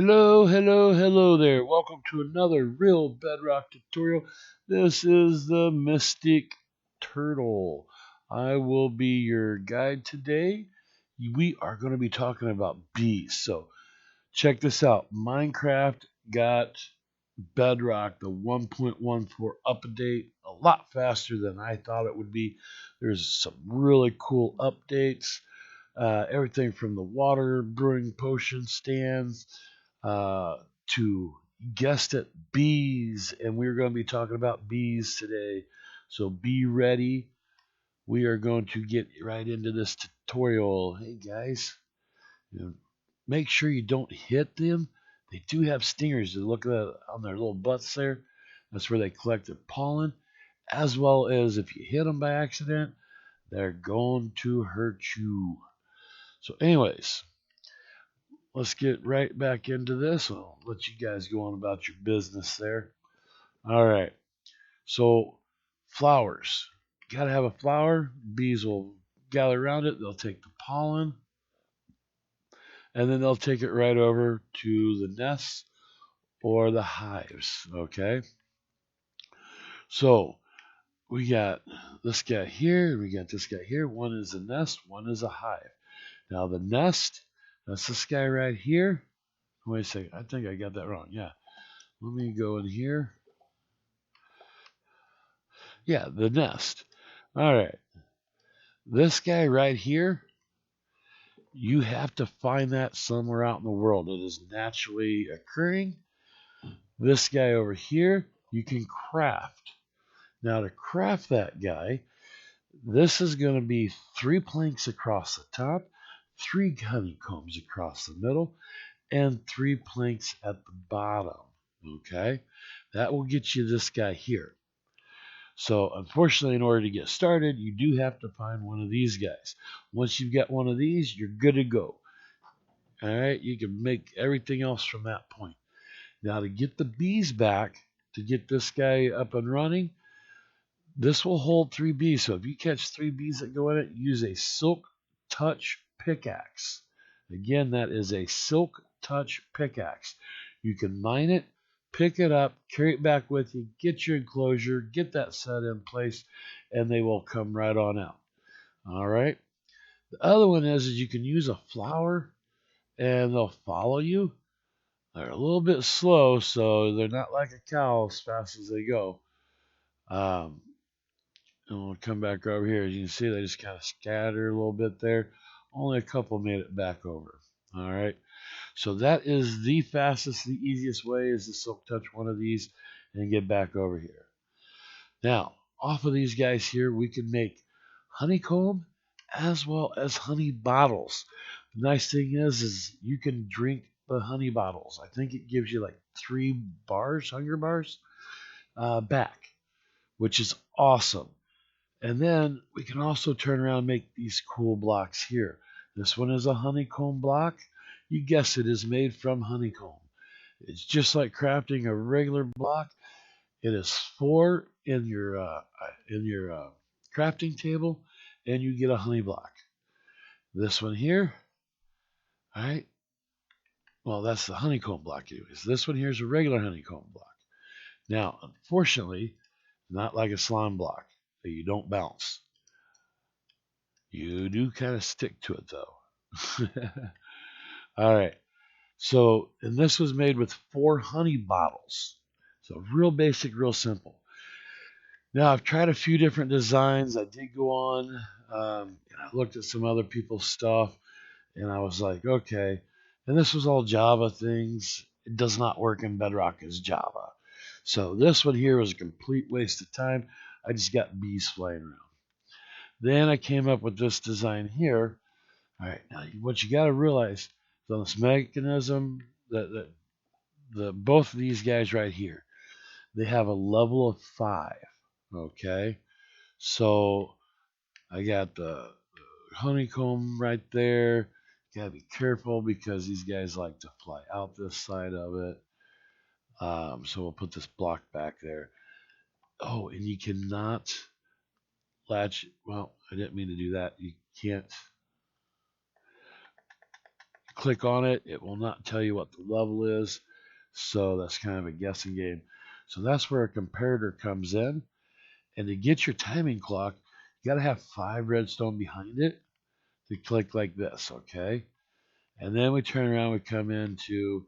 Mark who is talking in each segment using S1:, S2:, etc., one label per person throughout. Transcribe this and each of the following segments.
S1: Hello, hello, hello there. Welcome to another real Bedrock tutorial. This is the Mystic Turtle. I will be your guide today. We are going to be talking about bees. So check this out. Minecraft got Bedrock, the 1.14 update, a lot faster than I thought it would be. There's some really cool updates. Everything from the water brewing potion stands uh, to guessed it, bees, and we're going to be talking about bees today. So be ready. We are going to get right into this tutorial. Hey guys, you know, make sure you don't hit them. They do have stingers. You look at on their little butts there. That's where they collect their pollen. As well as if you hit them by accident, they're going to hurt you. So, anyways, let's get right back into this. I'll let you guys go on about your business there. All right. So, flowers. You gotta have a flower. Bees will gather around it. They'll take the pollen, and then they'll take it right over to the nests or the hives. Okay. So we got this guy here. We got this guy here. One is a nest. One is a hive. Now the nest. That's this guy right here. Wait a second. I think I got that wrong. Yeah. Let me go in here. Yeah, the nest. All right. This guy right here, you have to find that somewhere out in the world. It is naturally occurring. This guy over here, you can craft. Now, to craft that guy, this is going to be 3 planks across the top, 3 honeycombs across the middle, and 3 planks at the bottom. Okay? That will get you this guy here. So, unfortunately, in order to get started, you do have to find one of these guys. Once you've got one of these, you're good to go. All right, you can make everything else from that point. Now, to get the bees back, to get this guy up and running, this will hold 3 bees. So, if you catch 3 bees that go in it, use a silk touch pickaxe. Again, that is a silk touch pickaxe. You can mine it, pick it up, carry it back with you, get your enclosure, get that set in place, and they will come right on out. All right. The other one is you can use a flower and they'll follow you. They're a little bit slow, so they're not like a cow as fast as they go. Um, and we'll come back over here. As you can see, they just kind of scatter a little bit there. Only a couple made it back over. All right. So that is the fastest, the easiest way is to silk touch one of these and get back over here. Now, off of these guys here, we can make honeycomb as well as honey bottles. The nice thing is you can drink the honey bottles. I think it gives you like 3 bars, hunger bars, back, which is awesome. And then we can also turn around and make these cool blocks here. This one is a honeycomb block. You guess it is made from honeycomb. It's just like crafting a regular block. It is 4 in your crafting table, and you get a honey block. This one here, all right. Well, that's the honeycomb block, anyways. This one here is a regular honeycomb block. Now, unfortunately, not like a slime block that you don't bounce. You do kind of stick to it though. All right. So, and this was made with 4 honey bottles. So, real basic, real simple. Now, I've tried a few different designs. I did go on and I looked at some other people's stuff and I was like, okay. And this was all Java things. It does not work in Bedrock as Java. So, this one here was a complete waste of time. I just got bees flying around. Then I came up with this design here. All right, now what you got to realize is on this mechanism that the both of these guys right here, they have a level of 5. Okay, so I got the honeycomb right there. You gotta be careful because these guys like to fly out this side of it. So we'll put this block back there. Oh, and you cannot Well, I didn't mean to do that. You can't click on it, it will not tell you what the level is. So that's kind of a guessing game. So that's where a comparator comes in. And to get your timing clock, you got to have 5 redstone behind it to click like this, okay? And then we turn around, we come into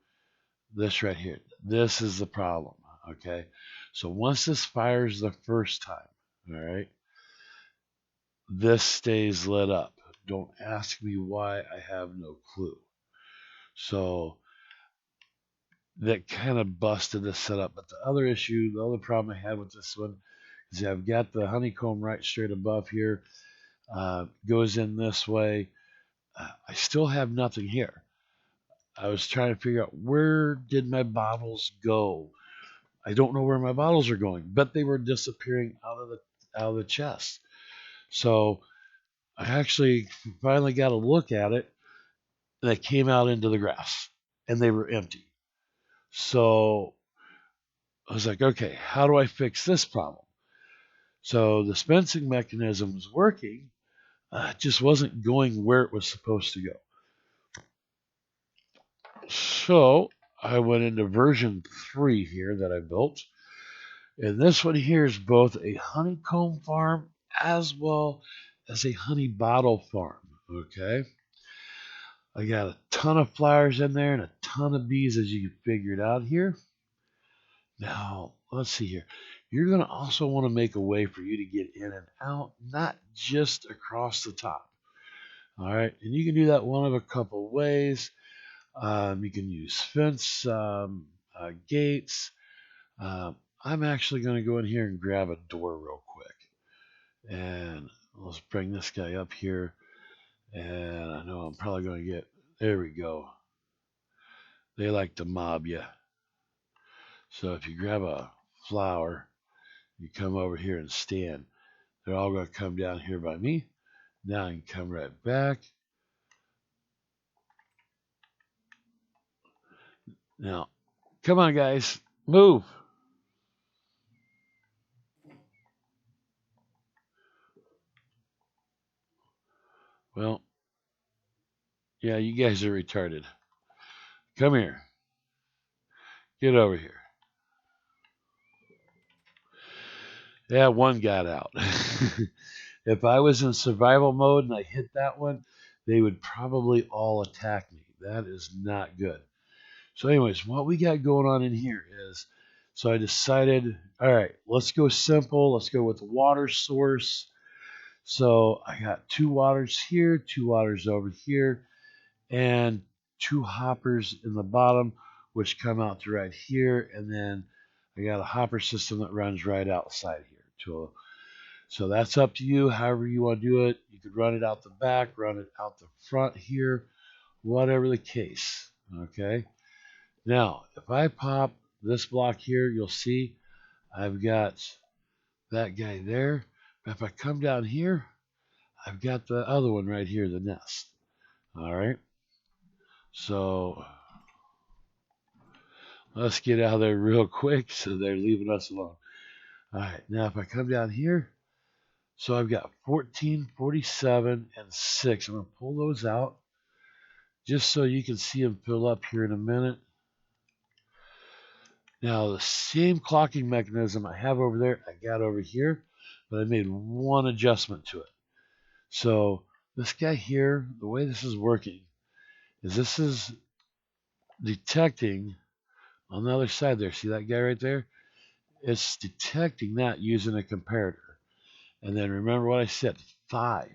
S1: this right here. This is the problem, okay? So once this fires the first time, all right, this stays lit up. Don't ask me why, I have no clue. So that kind of busted the setup. But the other issue, the other problem I had with this one is I've got the honeycomb right straight above here. Goes in this way. I still have nothing here. I was trying to figure out where did my bottles go. I don't know where my bottles are going, but they were disappearing out of the chest. So I actually finally got a look at it, and they came out into the grass, and they were empty. So I was like, okay, how do I fix this problem? So the dispensing mechanism was working, it just wasn't going where it was supposed to go. So I went into version 3 here that I built. And this one here is both a honeycomb farm as well as a honey bottle farm. Okay. I got a ton of flowers in there and a ton of bees, as you can figure it out here. Now, let's see here. You're going to also want to make a way for you to get in and out, not just across the top. All right. And you can do that one of a couple ways. You can use fence, gates. I'm actually going to go in here and grab a door real quick. And let's bring this guy up here. And I know I'm probably going to get, there we go. They like to mob you. So if you grab a flower, you come over here and stand. They're all going to come down here by me. Now I can come right back. Now, come on, guys. Move. Well, yeah, you guys are retarded. Come here. Get over here. Yeah, one got out. If I was in survival mode and I hit that one, they would probably all attack me. That is not good. So, anyways, what we got going on in here is, so I decided, all right, let's go simple. Let's go with the water source. So I got 2 waters here, 2 waters over here, and 2 hoppers in the bottom, which come out to right here. And then I got a hopper system that runs right outside here. So that's up to you, however you want to do it. You could run it out the back, run it out the front here, whatever the case. Okay. Now, if I pop this block here, you'll see I've got that guy there. But if I come down here, I've got the other one right here, the nest. All right. So let's get out of there real quick so they're leaving us alone. All right. Now, if I come down here, so I've got 14, 47, and 6. I'm going to pull those out just so you can see them fill up here in a minute. Now, the same clocking mechanism I have over there, I got over here, but I made one adjustment to it. So this guy here, the way this is working is this is detecting on the other side there. See that guy right there? It's detecting that using a comparator. And then remember what I said, 5.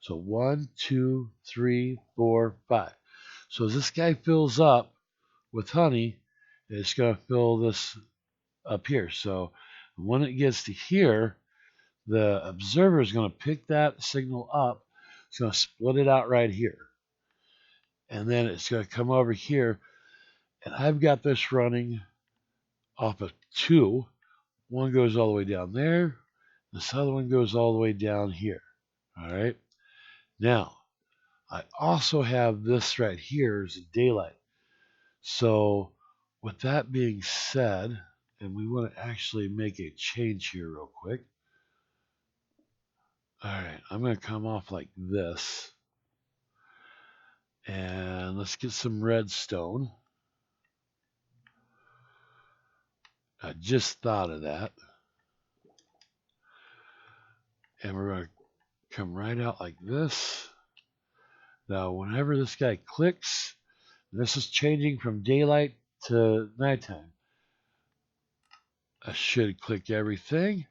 S1: So 1, 2, 3, 4, 5. So as this guy fills up with honey, it's going to fill this up here. So when it gets to here, the observer is going to pick that signal up. It's going to split it out right here. And then it's going to come over here. And I've got this running off of 2. One goes all the way down there. This other one goes all the way down here. All right. Now, I also have this right here as a daylight. So with that being said, and we want to actually make a change here real quick. All right, I'm going to come off like this. And let's get some redstone. I just thought of that. And we're going to come right out like this. Now, whenever this guy clicks, this is changing from daylight to nighttime. I should click everything.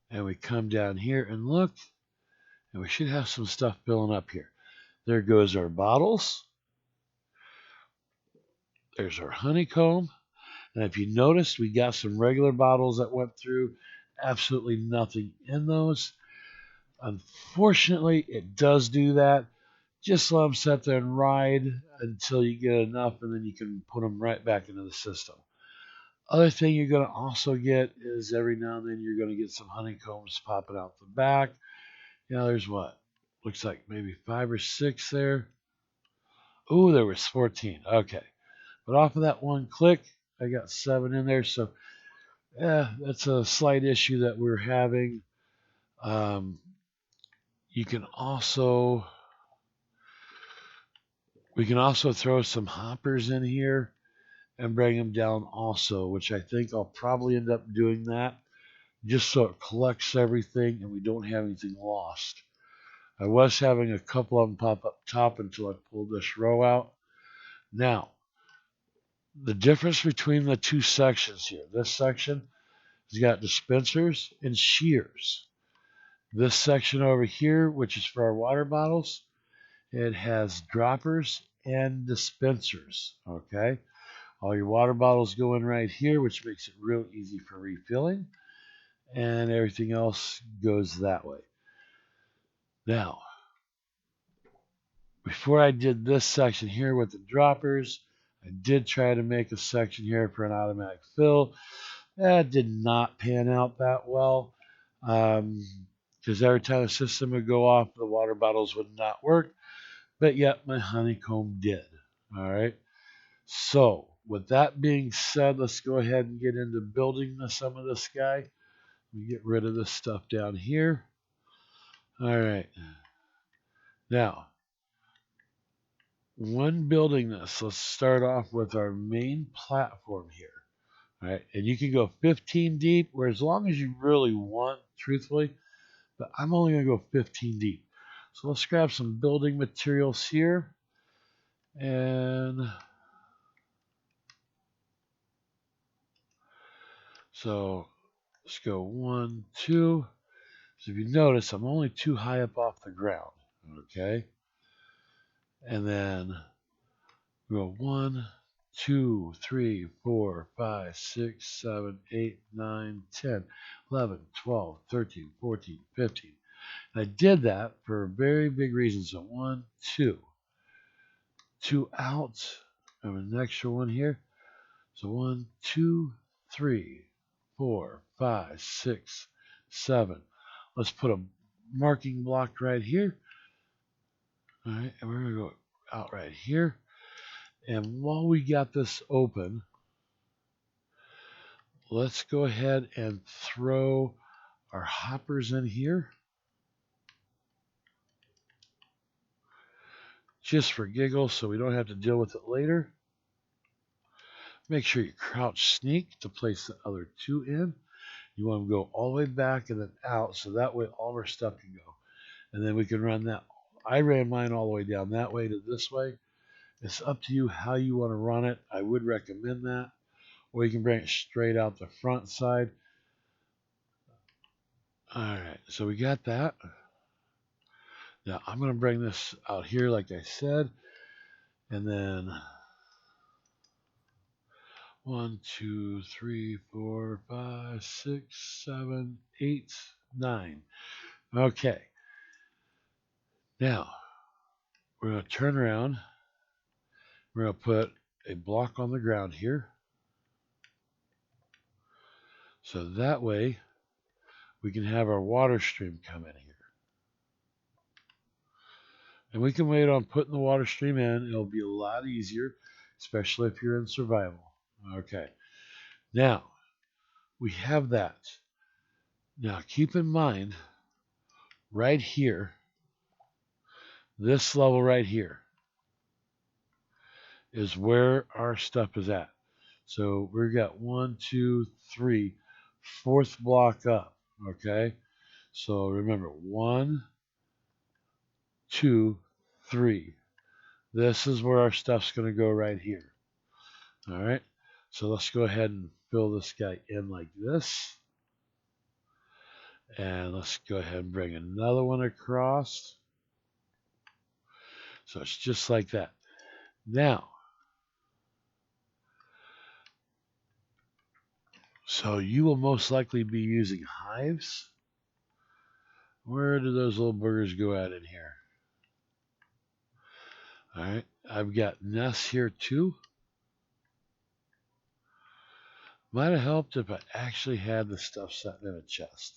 S1: And we come down here and look. And we should have some stuff filling up here. There goes our bottles. There's our honeycomb. And if you notice, we got some regular bottles that went through. Absolutely nothing in those. Unfortunately, it does do that. Just let them sit there and ride until you get enough, and then you can put them right back into the system. Other thing you're going to also get is every now and then you're going to get some honeycombs popping out the back. There's what? Looks like maybe 5 or 6 there. Ooh, there was 14. Okay. But off of that one click, I got 7 in there. So, yeah, that's a slight issue that we're having. You can also... We can also throw some hoppers in here and bring them down also, which I think I'll probably end up doing that just so it collects everything and we don't have anything lost. I was having a couple of them pop up top until I pulled this row out. Now, the difference between the two sections here, this section has got dispensers and shears. This section over here, which is for our water bottles, it has droppers and dispensers, okay? All your water bottles go in right here, which makes it real easy for refilling, and everything else goes that way. Now, before I did this section here with the droppers, I did try to make a section here for an automatic fill. That did not pan out that well, because every time the system would go off, the water bottles would not work. But yet my honeycomb did. All right. So with that being said, let's go ahead and get into building some of this guy. We get rid of this stuff down here. All right. Now, when building this, let's start off with our main platform here. All right. And you can go 15 deep, or as long as you really want, truthfully, but I'm only going to go 15 deep. So let's grab some building materials here. And so let's go 1, 2. So if you notice, I'm only too high up off the ground. Okay. And then we go 1, 2, 3, 4, 5, 6, 7, 8, 9, 10, 11, 12, 13, 14, 15. And I did that for a very big reason. So 1, 2. 2 out. I have an extra one here. So 1, 2, 3, 4, 5, 6, 7. Let's put a marking block right here. All right, and we're going to go out right here. And while we got this open, let's go ahead and throw our hoppers in here. Just for giggles, so we don't have to deal with it later. Make sure you crouch sneak to place the other 2 in. You want to go all the way back and then out, so that way all of our stuff can go. And then we can run that. I ran mine all the way down that way to this way. It's up to you how you want to run it. I would recommend that. Or you can bring it straight out the front side. All right, so we got that. Now I'm going to bring this out here like I said. And then 1, 2, 3, 4, 5, 6, 7, 8, 9. Okay. Now, we're going to turn around. We're going to put a block on the ground here. So that way, we can have our water stream come in here. And we can wait on putting the water stream in. It'll be a lot easier, especially if you're in survival. Okay. Now, we have that. Now, keep in mind, right here, this level right here, is where our stuff is at. So we've got 1, 2, 3, fourth block up. Okay. So remember 1, 2, 3. This is where our stuff's going to go right here. All right. So let's go ahead and fill this guy in like this. And let's go ahead and bring another one across. So it's just like that. Now, so you will most likely be using hives. Where do those little burgers go at in here? All right. I've got nests here too. Might have helped if I actually had the stuff set in a chest.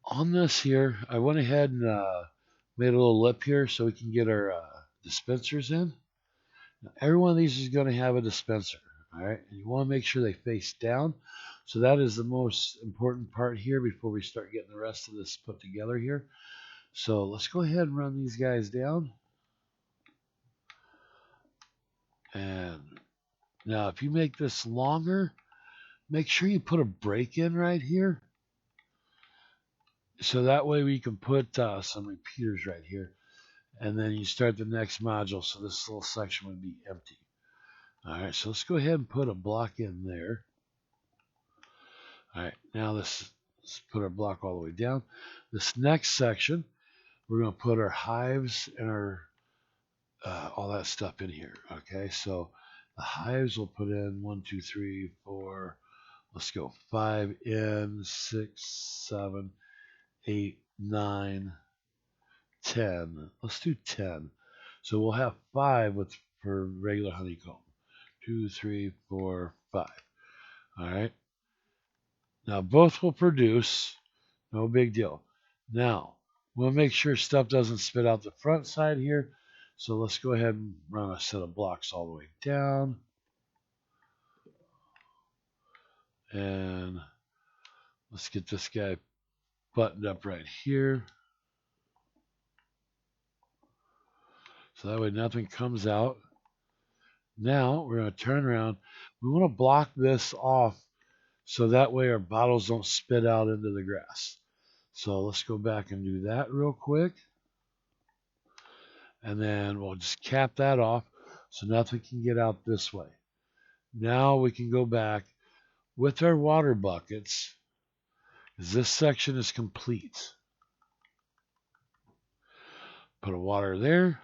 S1: On this here, I went ahead and made a little lip here so we can get our dispensers in. Now, every one of these is going to have a dispenser. All right. And you want to make sure they face down. So that is the most important part here before we start getting the rest of this put together here. So let's go ahead and run these guys down. And now if you make this longer, make sure you put a break in right here. So that way we can put some repeaters right here. And then you start the next module. So this little section would be empty. All right, so let's go ahead and put a block in there. All right, now let's put our block all the way down. This next section, we're going to put our hives and our all that stuff in here. Okay, so the hives we'll put in 1, 2, 3, 4. Let's go 5 in, 6, 7, 8, 9, 10. Let's do 10. So we'll have 5 for regular honeycomb. 2, 3, 4, 5. All right. Now both will produce. No big deal. Now we'll make sure stuff doesn't spit out the front side here. So let's go ahead and run a set of blocks all the way down. And let's get this guy buttoned up right here. So that way nothing comes out. Now we're going to turn around. We want to block this off so that way our bottles don't spit out into the grass. So let's go back and do that real quick. And then we'll just cap that off so nothing can get out this way. Now we can go back with our water buckets, because this section is complete. Put a water there,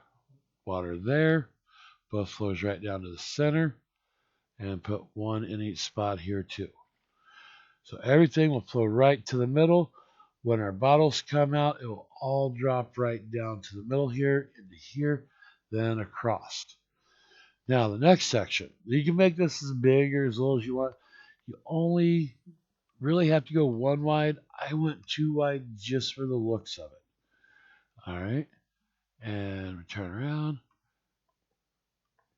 S1: both flows right down to the center, and put one in each spot here too. So everything will flow right to the middle. When our bottles come out, it will all drop right down to the middle here, into here, then across. Now the next section, you can make this as big or as little as you want. You only really have to go 1 wide. I went 2 wide just for the looks of it. All right. And we turn around.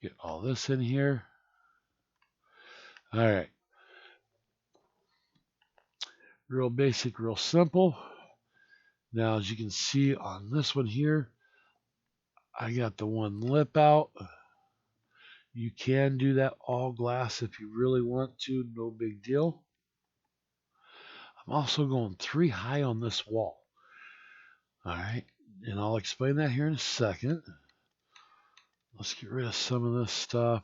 S1: Get all this in here. All right. Real basic, real simple. Now, as you can see on this one here, I got the one lip out. You can do that all glass if you really want to. No big deal. I'm also going 3 high on this wall. All right. And I'll explain that here in a second. Let's get rid of some of this stuff.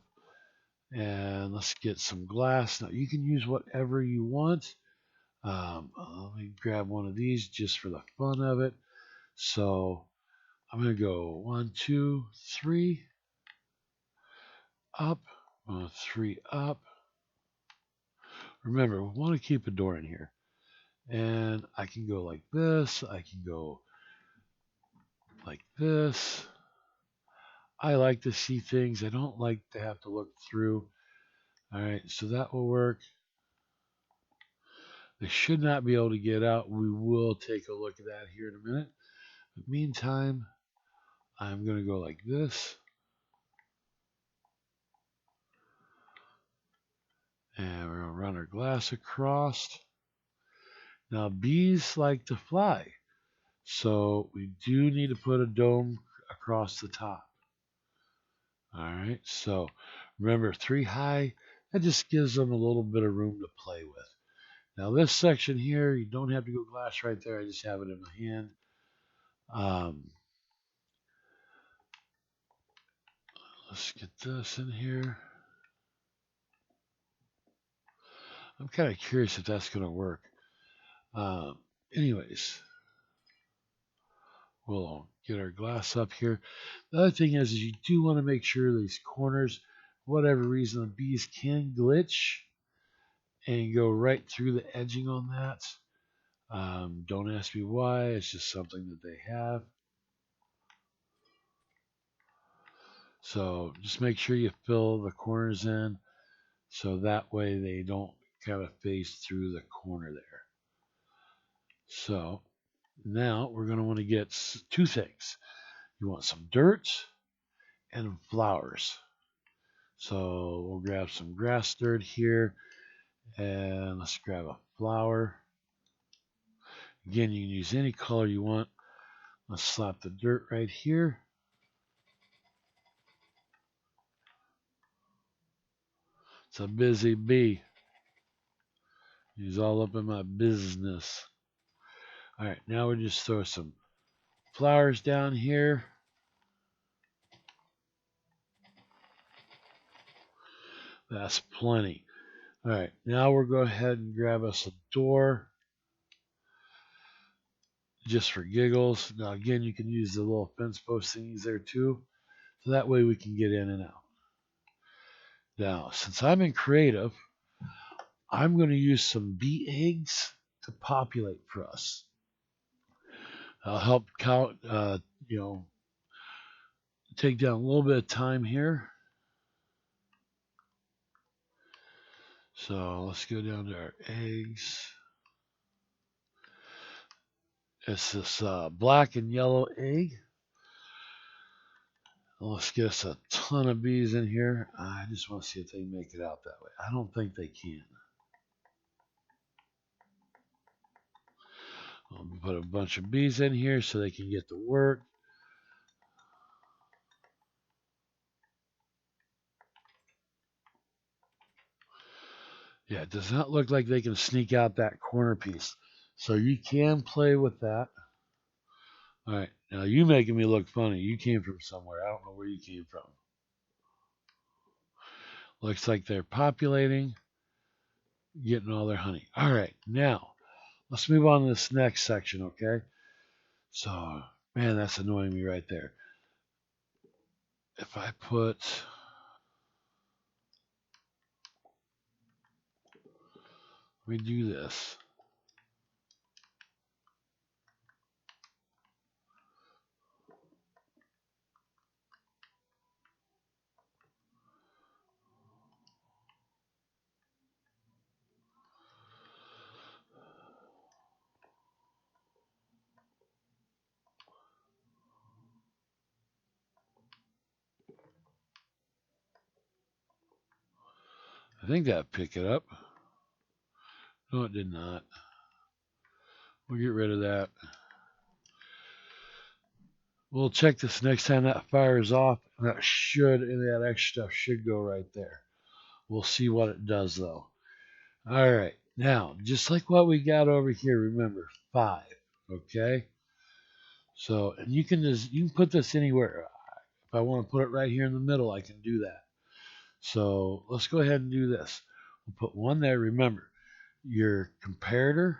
S1: And let's get some glass. Now, you can use whatever you want. Let me grab one of these just for the fun of it. So I'm going to go 1, 2, 3, up, 1, 3, up. Remember, we want to keep a door in here. And I can go like this. I can go like this. I like to see things. I don't like to have to look through. All right, so that will work. They should not be able to get out. We will take a look at that here in a minute. But meantime, I'm going to go like this. And we're going to run our glass across. Now, bees like to fly. So we do need to put a dome across the top. All right, so remember 3 high, that just gives them a little bit of room to play with. Now this section here, you don't have to go glass right there. I just have it in my hand. Let's get this in here. I'm kind of curious if that's going to work. Anyways, we'll get our glass up here. The other thing is you do want to make sure these corners, for whatever reason, the bees can glitch and go right through the edging on that. Don't ask me why. It's just something that they have. So just make sure you fill the corners in so that way they don't kind of phase through the corner there. So now we're going to want to get 2 things. You want some dirt and flowers. So we'll grab some grass dirt here and let's grab a flower. Again, you can use any color you want. Let's slap the dirt right here. It's a busy bee. He's all up in my business. All right, now we just throw some flowers down here. That's plenty. All right, now we'll go ahead and grab us a door just for giggles. Now, again, you can use the little fence post thingies there too. So that way we can get in and out. Now, since I'm in creative, I'm going to use some bee eggs to populate for us. I'll help count, take down a little bit of time here. So let's go down to our eggs. It's this black and yellow egg. Let's get us a ton of bees in here. I just want to see if they make it out that way. I don't think they can. I'll put a bunch of bees in here so they can get to work. Yeah, it does not look like they can sneak out that corner piece. So you can play with that. All right, now you making me look funny. You came from somewhere. I don't know where you came from. Looks like they're populating, getting all their honey. All right, now let's move on to this next section, okay? So, man, that's annoying me right there. If I put, let me do this. I think that'd pick it up. No, it did not. We'll get rid of that. We'll check this next time that fires off. And that extra stuff should go right there. We'll see what it does though. All right, now just like what we got over here, remember 5. Okay. So, and you can put this anywhere. If I want to put it right here in the middle, I can do that. So let's go ahead and do this. We'll put one there. Remember, your comparator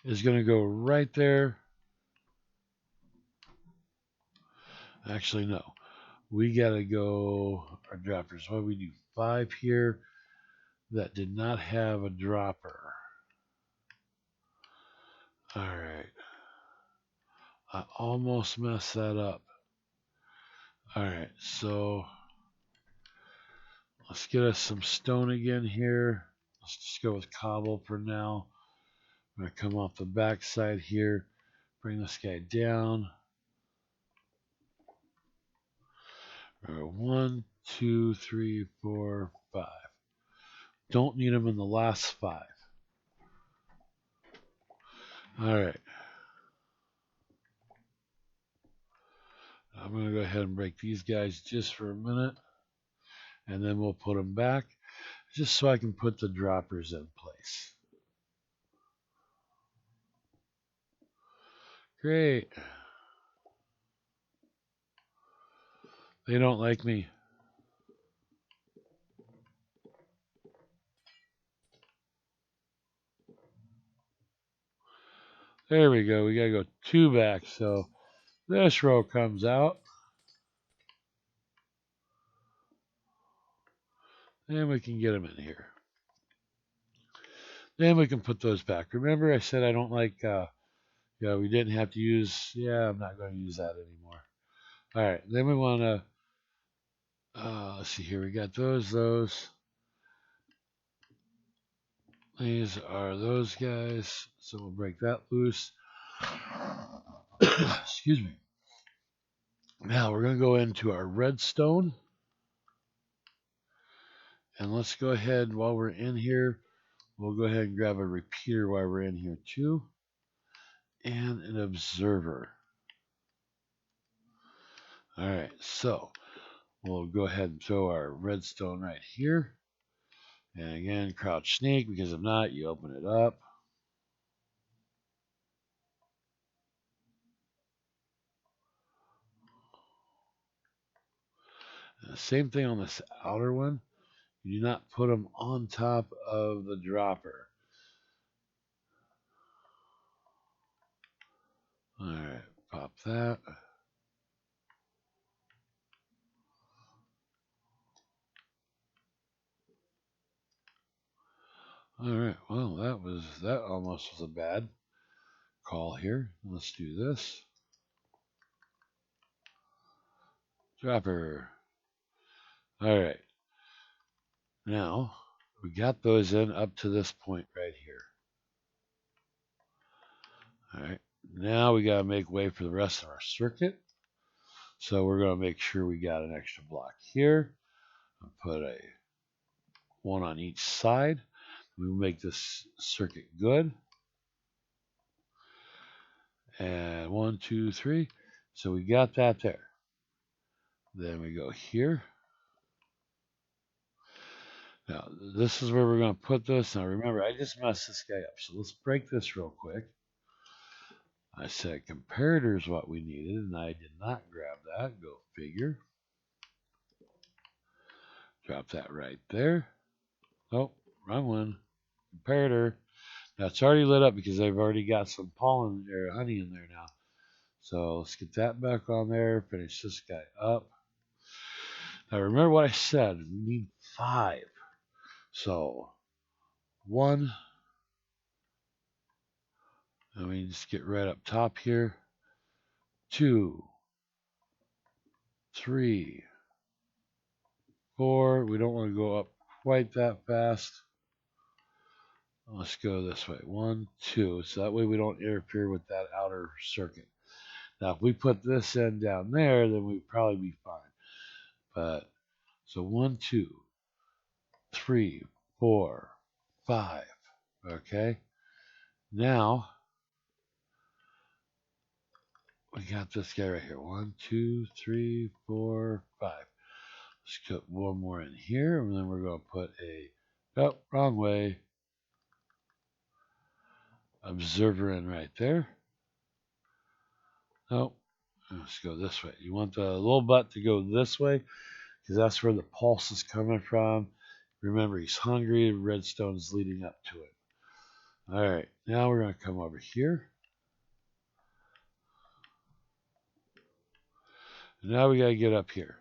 S1: is going to go right there. Actually, no. We got to go, our droppers. What do we do? 5 here. That did not have a dropper. All right. I almost messed that up. All right. So let's get us some stone again here. Let's just go with cobble for now. I'm going to come off the back side here. Bring this guy down. 1, 2, 3, 4, 5. Don't need them in the last 5. All right. I'm going to go ahead and break these guys just for a minute, and then we'll put them back, just so I can put the droppers in place. Great. They don't like me. There we go. We got to go 2 back. So this row comes out. And we can get them in here. Then we can put those back. Remember I said I don't like, we didn't have to use, I'm not going to use that anymore. All right, then we want to, let's see here. We got those. These are those guys. So we'll break that loose. Excuse me. Now we're going to go into our redstone. And let's go ahead, while we're in here, we'll go ahead and grab a repeater while we're in here too. And an observer. All right, so we'll go ahead and throw our redstone right here. And again, crouch sneak, because if not, you open it up. And the same thing on this outer one. You do not put them on top of the dropper. All right, pop that. All right, well, that almost was a bad call here. Let's do this. Dropper. All right. Now, we got those in up to this point right here. All right. Now we got to make way for the rest of our circuit. So we're going to make sure we got an extra block here. I'll put a one on each side. We make this circuit good. And 1, 2, 3. So we got that there. Then we go here. Now, this is where we're going to put this. Now, remember, I just messed this guy up. So let's break this real quick. I said comparator is what we needed, and I did not grab that. Go figure. Drop that right there. Oh, wrong one. Comparator. Now, it's already lit up because I've already got some pollen or honey in there now. So let's get that back on there. Finish this guy up. Now, remember what I said. We need 5. So 1. And we just get right up top here. 2, 3, 4. We don't want to go up quite that fast. Let's go this way. 1, 2. So that way we don't interfere with that outer circuit. Now, if we put this end down there, then we'd probably be fine. But so 1, 2, 3, 4, 5. Okay. Now we got this guy right here. 1, 2, 3, 4, 5. Let's put one more in here, and then we're going to put wrong way. Observer in right there. Oh, let's go this way. You want the little butt to go this way because that's where the pulse is coming from. Remember, he's hungry. Redstone is leading up to it. All right, now we're going to come over here. Now we got to get up here.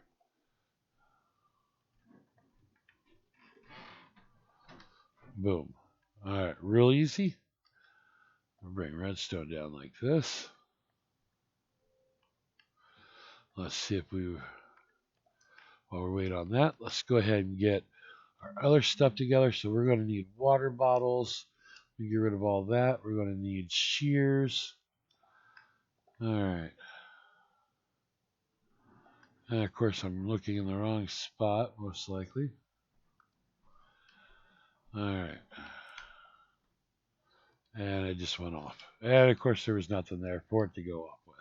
S1: Boom. All right, real easy. We'll bring redstone down like this. Let's see if while we're waiting on that, let's go ahead and get our other stuff together. So we're going to need water bottles. We get rid of all that. We're going to need shears. All right. And of course, I'm looking in the wrong spot, most likely. All right. And it just went off. And of course, there was nothing there for it to go off with.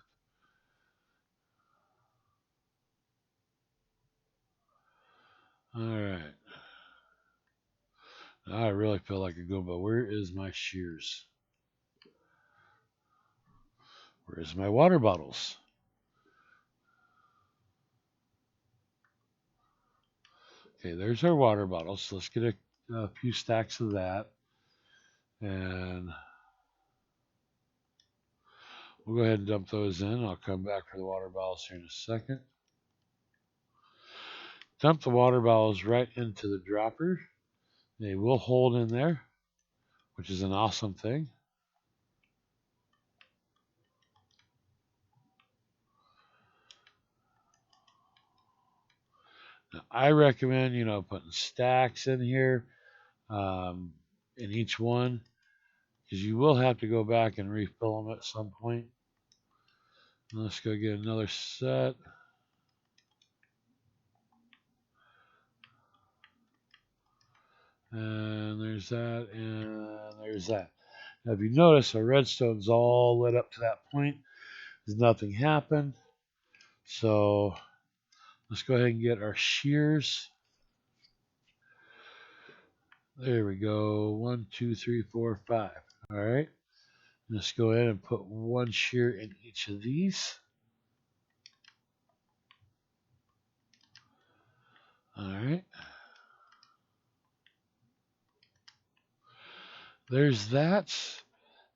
S1: All right. I really feel like a Goomba. Where is my shears? Where's my water bottles? Okay, there's our water bottles. Let's get a few stacks of that. And we'll go ahead and dump those in. I'll come back for the water bottles here in a second. Dump the water bottles right into the dropper. They will hold in there, which is an awesome thing. Now, I recommend, putting stacks in here in each one because you will have to go back and refill them at some point. Let's go get another set. And there's that, and there's that. Now, if you notice, our redstone's all lit up to that point. There's nothing happened. So let's go ahead and get our shears. There we go. 1, 2, 3, 4, 5. All right. Let's go ahead and put one shear in each of these. All right. There's that.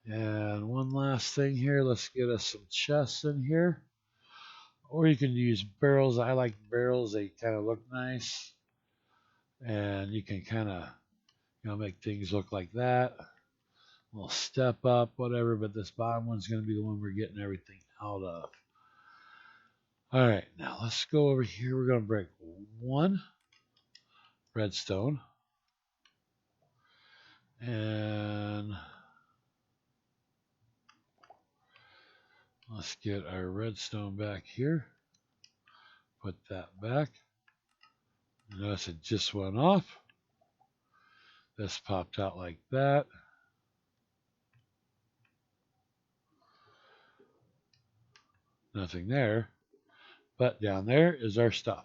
S1: And one last thing here. Let's get us some chests in here. Or you can use barrels. I like barrels. They kind of look nice. And you can kind of, make things look like that. We'll step up, whatever, but this bottom one's going to be the one we're getting everything out of. All right, now let's go over here. We're going to break one redstone. And let's get our redstone back here. Put that back. Notice it just went off. This popped out like that. Nothing there. But down there is our stuff.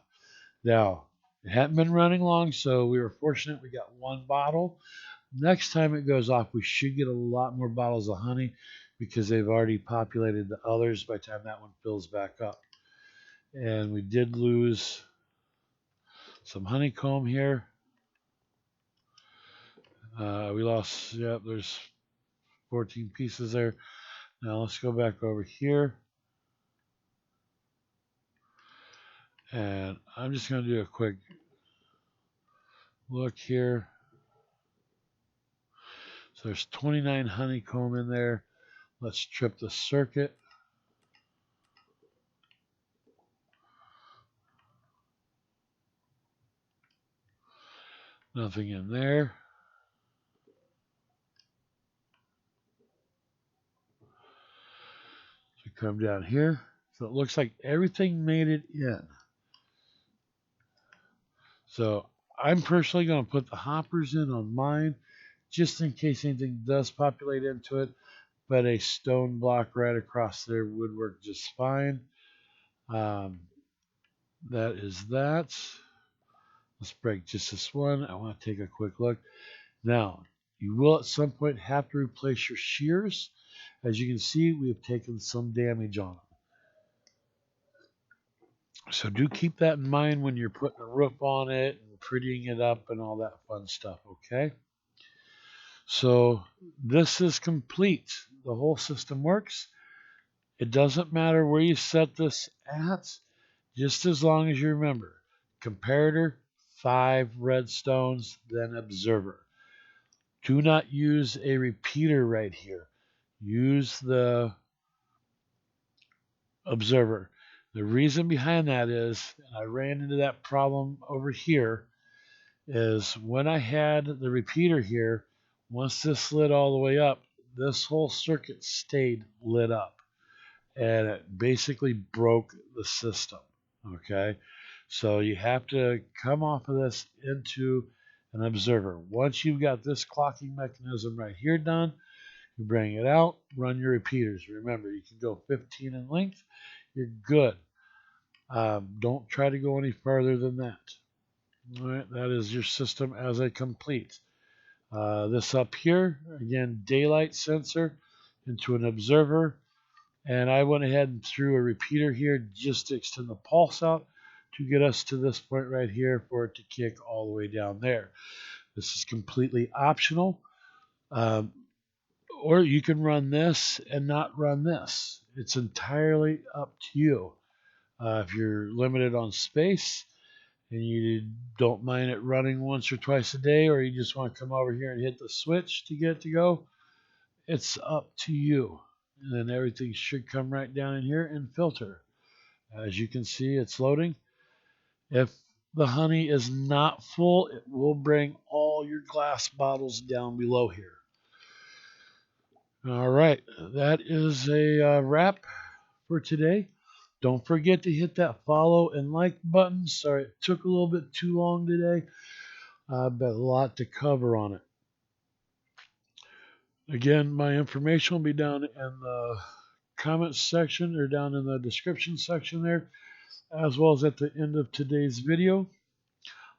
S1: Now, it hadn't been running long, so we were fortunate we got one bottle. Next time it goes off, we should get a lot more bottles of honey because they've already populated the others by the time that one fills back up. And we did lose some honeycomb here. We lost, there's 14 pieces there. Now let's go back over here. And I'm just going to do a quick look here. So there's 29 honeycomb in there. Let's trip the circuit. Nothing in there. So come down here. So it looks like everything made it in. So I'm personally going to put the hoppers in on mine just in case anything does populate into it. But a stone block right across there would work just fine. That is that. Let's break just this one. I want to take a quick look. Now, you will at some point have to replace your shears. As you can see, we have taken some damage on them. So do keep that in mind when you're putting a roof on it and prettying it up and all that fun stuff, okay? So this is complete. The whole system works. It doesn't matter where you set this at, just as long as you remember. Comparator, 5 redstones, then observer. Do not use a repeater right here. Use the observer. The reason behind that is, and I ran into that problem over here, is when I had the repeater here, once this lit all the way up, this whole circuit stayed lit up. And it basically broke the system. Okay? So you have to come off of this into an observer. Once you've got this clocking mechanism right here done, you bring it out, run your repeaters. Remember, you can go 15 in length. You're good. Don't try to go any further than that. All right, that is your system as a complete. This up here, again, daylight sensor into an observer. And I went ahead and threw a repeater here just to extend the pulse out to get us to this point right here for it to kick all the way down there. This is completely optional. Um, or you can run this and not run this. It's entirely up to you. If you're limited on space and you don't mind it running once or twice a day, or you just want to come over here and hit the switch to get it to go, it's up to you. And then everything should come right down in here and filter. As you can see, it's loading. If the honey is not full, it will bring all your glass bottles down below here. All right, that is a wrap for today. Don't forget to hit that follow and like button. Sorry, it took a little bit too long today, but a lot to cover on it. Again, my information will be down in the comments section or down in the description section there, as well as at the end of today's video.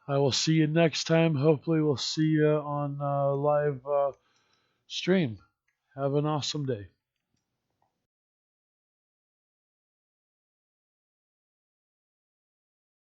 S1: I will see you next time. Hopefully, we'll see you on live stream. Have an awesome day.